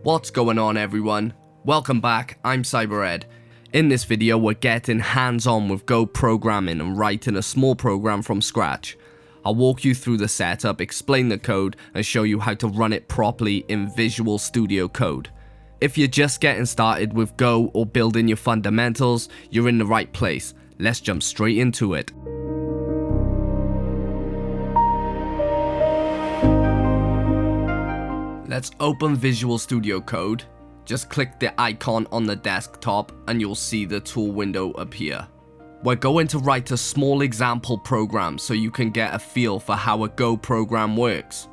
What's going on, everyone? Welcome back, I'm CyberEd. In this video we're getting hands-on with Go programming and writing a small program from scratch. I'll walk you through the setup, explain the code, and show you how to run it properly in Visual Studio Code. If you're just getting started with Go or building your fundamentals, you're in the right place. Let's jump straight into it. Let's open Visual Studio Code. Just click the icon on the desktop and you'll see the tool window appear. We're going to write a small example program so you can get a feel for how a Go program works.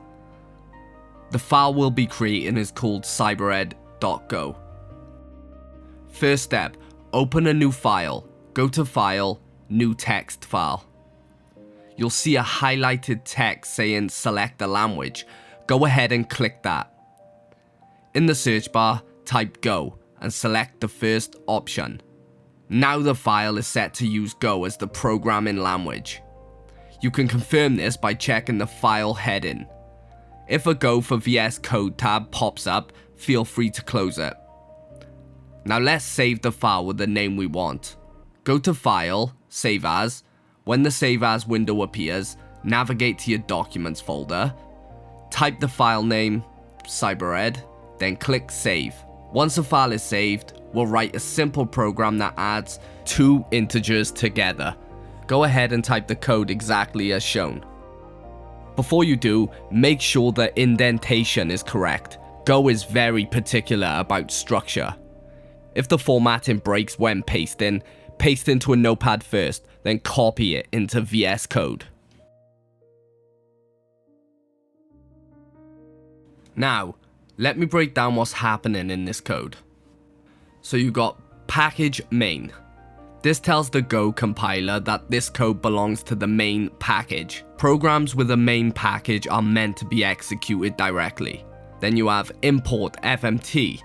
The file we'll be creating is called CyberEd.go. First step, open a new file. Go to File, New Text File. You'll see a highlighted text saying select a language. Go ahead and click that. In the search bar, type Go and select the first option. Now the file is set to use Go as the programming language. You can confirm this by checking the file heading. If a Go for VS Code tab pops up, feel free to close it. Now let's save the file with the name we want. Go to File, Save As. When the Save As window appears, navigate to your Documents folder. Type the file name, CyberEd, then click Save. Once the file is saved, we'll write a simple program that adds two integers together. Go ahead and type the code exactly as shown. Before you do, make sure the indentation is correct. Go is very particular about structure. If the formatting breaks when pasting, paste into a notepad first, then copy it into VS Code. Now, let me break down what's happening in this code. So you got package main. This tells the Go compiler that this code belongs to the main package. Programs with a main package are meant to be executed directly. Then you have import FMT.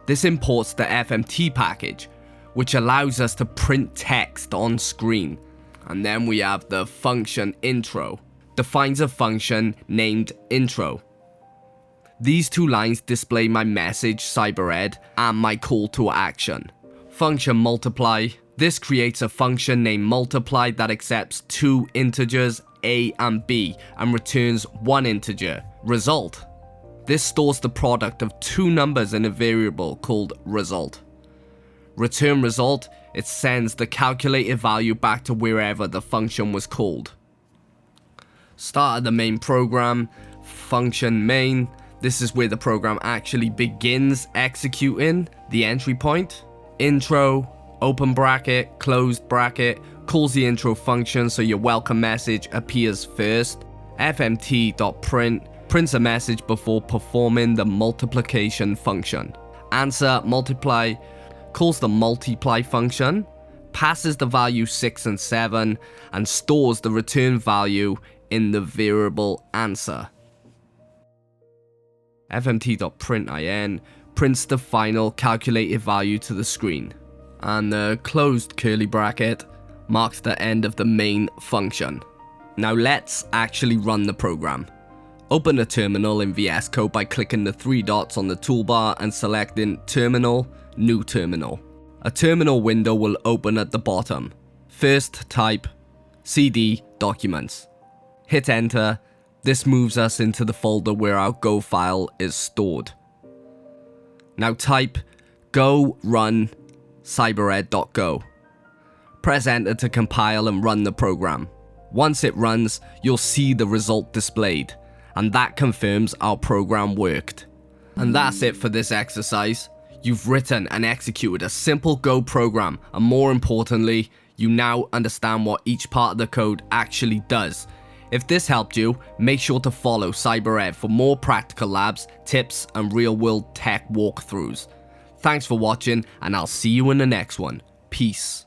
This imports the FMT package, which allows us to print text on screen. And then we have the function intro. Defines a function named intro. These two lines display my message CyberEd and my call to action. Function multiply. This creates a function named multiply that accepts two integers a and b and returns one integer, result. This stores the product of two numbers in a variable called result. Return result, it sends the calculated value back to wherever the function was called. Start of the main program, function main. This is where the program actually begins executing the entry point. Intro, open bracket, closed bracket, calls the intro function so your welcome message appears first. FMT.print prints a message before performing the multiplication function. Answer multiply calls the multiply function, passes the value 6 and 7, and stores the return value in the variable answer. FMT.printin prints the final calculated value to the screen, and the closed curly bracket marks the end of the main function. Now let's actually run the program. Open a terminal in VS Code by clicking the three dots on the toolbar and selecting Terminal, New Terminal. A terminal window will open at the bottom. First type cd documents. Hit enter. This moves us into the folder where our Go file is stored. Now type go run cybered.go. Press enter to compile and run the program. Once it runs, you'll see the result displayed, and that confirms our program worked. And that's it for this exercise. You've written and executed a simple Go program, and more importantly, you now understand what each part of the code actually does. If this helped you, make sure to follow CyberEd for more practical labs, tips, and real-world tech walkthroughs. Thanks for watching, and I'll see you in the next one. Peace.